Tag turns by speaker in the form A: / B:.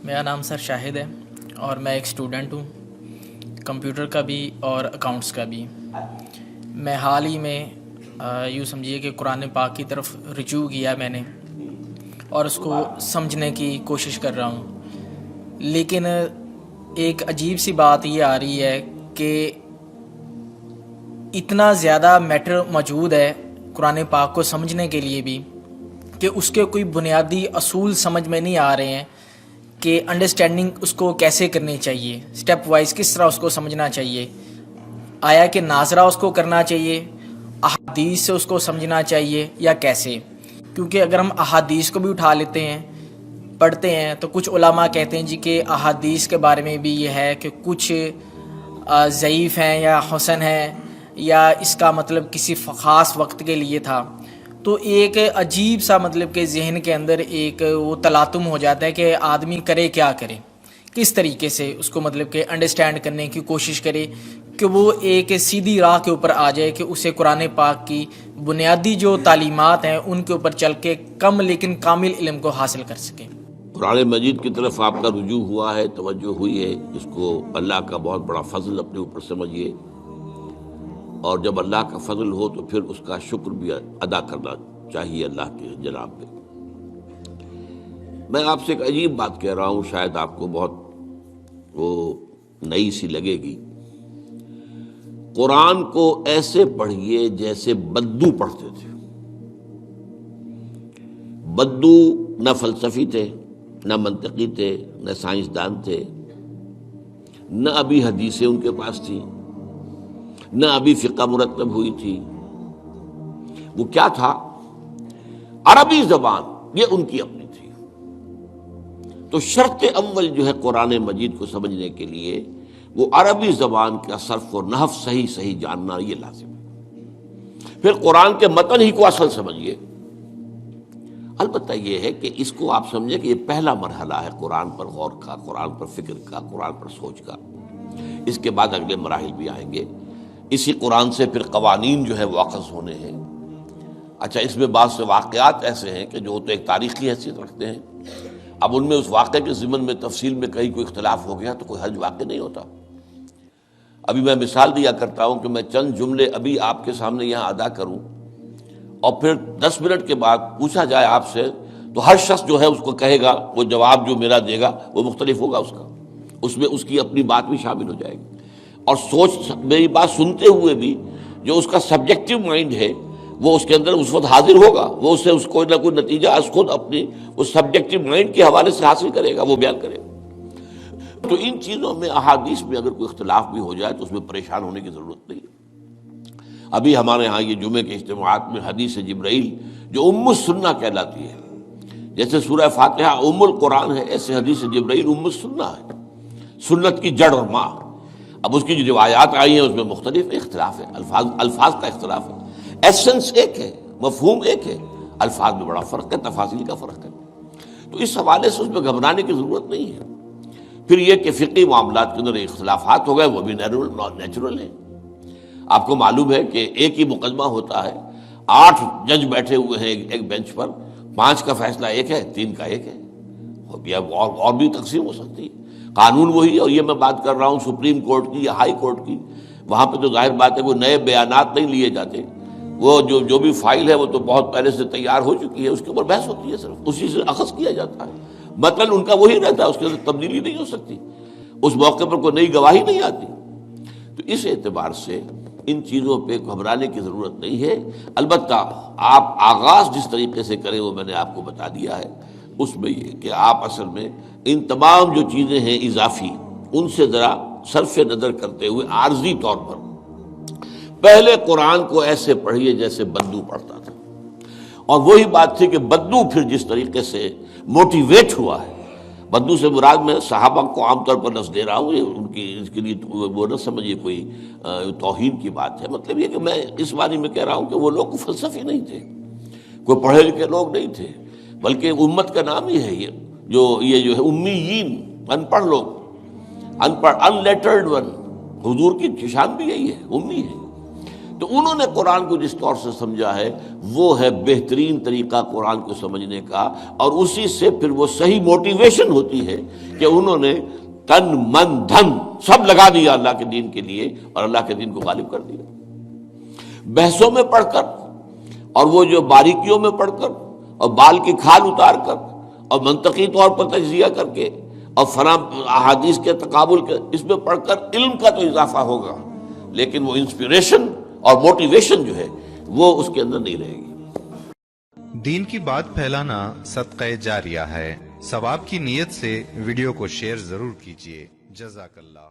A: میرا نام سر شاہد ہے اور میں ایک اسٹوڈنٹ ہوں، کمپیوٹر کا بھی اور اکاؤنٹس کا بھی۔ میں حال ہی میں یوں سمجھیے کہ قرآن پاک کی طرف رجوع کیا میں نے اور اس کو سمجھنے کی کوشش کر رہا ہوں، لیکن ایک عجیب سی بات یہ آ رہی ہے کہ اتنا زیادہ میٹر موجود ہے قرآن پاک کو سمجھنے کے لیے بھی کہ اس کے کوئی بنیادی اصول سمجھ میں نہیں آ رہے ہیں کہ انڈرسٹینڈنگ اس کو کیسے کرنی چاہیے، سٹیپ وائز کس طرح اس کو سمجھنا چاہیے، آیا کہ ناظرہ اس کو کرنا چاہیے، احادیث سے اس کو سمجھنا چاہیے یا کیسے؟ کیونکہ اگر ہم احادیث کو بھی اٹھا لیتے ہیں پڑھتے ہیں تو کچھ علماء کہتے ہیں جی کہ احادیث کے بارے میں بھی یہ ہے کہ کچھ ضعیف ہیں یا حسن ہیں یا اس کا مطلب کسی خاص وقت کے لیے تھا۔ تو ایک عجیب سا مطلب کہ ذہن کے اندر ایک وہ تلاطم ہو جاتا ہے کہ آدمی کرے کیا کرے، کس طریقے سے اس کو مطلب کہ انڈرسٹینڈ کرنے کی کوشش کرے کہ وہ ایک سیدھی راہ کے اوپر آ جائے کہ اسے قرآن پاک کی بنیادی جو تعلیمات ہیں ان کے اوپر چل کے کم لیکن کامل علم کو حاصل کر سکے۔
B: قرآن مجید کی طرف آپ کا رجوع ہوا ہے، توجہ ہوئی ہے، اس کو اللہ کا بہت بڑا فضل اپنے اوپر سمجھیے، اور جب اللہ کا فضل ہو تو پھر اس کا شکر بھی ادا کرنا چاہیے اللہ کے جناب میں۔ میں آپ سے ایک عجیب بات کہہ رہا ہوں، شاید آپ کو بہت وہ نئی سی لگے گی۔ قرآن کو ایسے پڑھیے جیسے بدو پڑھتے تھے۔ بدو نہ فلسفی تھے، نہ منطقی تھے، نہ سائنسدان تھے، نہ ابھی حدیثیں ان کے پاس تھیں، نہ ابھی فقہ مرتب ہوئی تھی۔ وہ کیا تھا؟ عربی زبان، یہ ان کی اپنی تھی۔ تو شرط اول جو ہے قرآن مجید کو سمجھنے کے لیے وہ عربی زبان کا صرف و نحو صحیح جاننا یہ لازم ہے۔ پھر قرآن کے متن ہی کو اصل سمجھیے۔ البتہ یہ ہے کہ اس کو آپ سمجھیں کہ یہ پہلا مرحلہ ہے قرآن پر غور کا، قرآن پر فکر کا، قرآن پر سوچ کا۔ اس کے بعد اگلے مراحل بھی آئیں گے۔ اسی قرآن سے پھر قوانین جو ہے وہ اخذ ہونے ہیں۔ اچھا، اس میں بعض سے واقعات ایسے ہیں کہ جو تو ایک تاریخی حیثیت رکھتے ہیں، اب ان میں اس واقعے کے ضمن میں تفصیل میں کہیں کوئی اختلاف ہو گیا تو کوئی حرج واقع نہیں ہوتا۔ ابھی میں مثال دیا کرتا ہوں کہ میں چند جملے ابھی آپ کے سامنے یہاں ادا کروں اور پھر 10 منٹ کے بعد پوچھا جائے آپ سے تو ہر شخص جو ہے اس کو کہے گا، وہ جواب جو میرا دے گا وہ مختلف ہوگا، اس کا اس میں اس کی اپنی بات بھی شامل ہو جائے گی، اور سوچ میری بات سنتے ہوئے بھی جو اس کا سبجیکٹو مائنڈ ہے وہ اس کے اندر اس وقت حاضر ہوگا، وہ اس سے اس کوئی نہ کوئی نتیجہ از خود اپنی اس سبجیکٹو مائنڈ کے حوالے سے حاصل کرے گا، وہ بیان کرے گا۔ تو ان چیزوں میں احادیث میں اگر کوئی اختلاف بھی ہو جائے تو اس میں پریشان ہونے کی ضرورت نہیں ہے۔ ابھی ہمارے ہاں یہ جمعے کے اجتماعات میں حدیث جبرائیل جو ام السنہ کہلاتی ہے، جیسے سورہ فاتحہ ام القرآن ہے، ایسے حدیث جبرائیل ام السنہ ہے، سنت کی جڑ اور ماں۔ اب اس کی جو روایات آئی ہیں اس میں مختلف اختلاف ہے، الفاظ کا اختلاف ہے، ایسنس ایک ہے، مفہوم ایک ہے، الفاظ میں بڑا فرق ہے، تفاصیل کا فرق ہے۔ تو اس حوالے سے اس میں گھبرانے کی ضرورت نہیں ہے۔ پھر یہ کہ فقہی معاملات کے اندر اختلافات ہو گئے، وہ بھی نیچرل ہیں۔ آپ کو معلوم ہے کہ ایک ہی مقدمہ ہوتا ہے، 8 جج بیٹھے ہوئے ہیں ایک بینچ پر، 5 کا فیصلہ ایک ہے، 3 کا ایک ہے، اور بھی تقسیم ہو سکتی ہے۔ قانون وہی، اور یہ میں بات کر رہا ہوں سپریم کورٹ کی یا ہائی کورٹ کی، وہاں پہ تو ظاہر بات ہے وہ نئے بیانات نہیں لیے جاتے، وہ جو بھی فائل ہے وہ تو بہت پہلے سے تیار ہو چکی ہے، اس کے اوپر بحث ہوتی ہے، صرف اسی سے اخذ کیا جاتا ہے، مطلب ان کا وہی رہتا ہے، اس کے اندر تبدیلی نہیں ہو سکتی، اس موقع پر کوئی نئی گواہی نہیں آتی۔ تو اس اعتبار سے ان چیزوں پہ گھبرانے کی ضرورت نہیں ہے۔ البتہ آپ آغاز جس طریقے سے کریں وہ میں نے آپ کو بتا دیا ہے، اس میں یہ کہ آپ اصل میں ان تمام جو چیزیں ہیں اضافی، ان سے ذرا صرف نظر کرتے ہوئے عارضی طور پر پہلے قرآن کو ایسے پڑھیے جیسے بدو پڑھتا تھا۔ اور وہی بات تھی کہ بدو پھر جس طریقے سے موٹیویٹ ہوا ہے، بدو سے مراد میں صحابہ کو عام طور پر لفظ دے رہا ہوں، یہ ان کی اس کے لیے وہ نہ سمجھیے کوئی توہین کی بات ہے، مطلب یہ کہ میں اس معنی میں کہہ رہا ہوں کہ وہ لوگ فلسفی نہیں تھے، کوئی پڑھے لکھے لوگ نہیں تھے، بلکہ امت کا نام ہی ہے یہ جو ہے امیین، ان پڑھ لوگ، ان پڑھ، ان لیٹرڈ ون، حضور کی شان بھی یہی ہے، امی ہے۔ تو انہوں نے قرآن کو جس طور سے سمجھا ہے وہ ہے بہترین طریقہ قرآن کو سمجھنے کا، اور اسی سے پھر وہ صحیح موٹیویشن ہوتی ہے کہ انہوں نے تن من دھن سب لگا دیا اللہ کے دین کے لیے اور اللہ کے دین کو غالب کر دیا۔ بحثوں میں پڑھ کر اور وہ جو باریکیوں میں پڑھ کر اور بال کی کھال اتار کر اور منطقی طور پر تجزیہ کر کے اور فلاں احادیث کے تقابل کے اس میں پڑھ کر علم کا تو اضافہ ہوگا، لیکن وہ انسپریشن اور موٹیویشن جو ہے وہ اس کے اندر نہیں رہے گی۔
C: دین کی بات پھیلانا صدقہ جاریہ ہے، ثواب کی نیت سے ویڈیو کو شیئر ضرور کیجیے۔ جزاک اللہ۔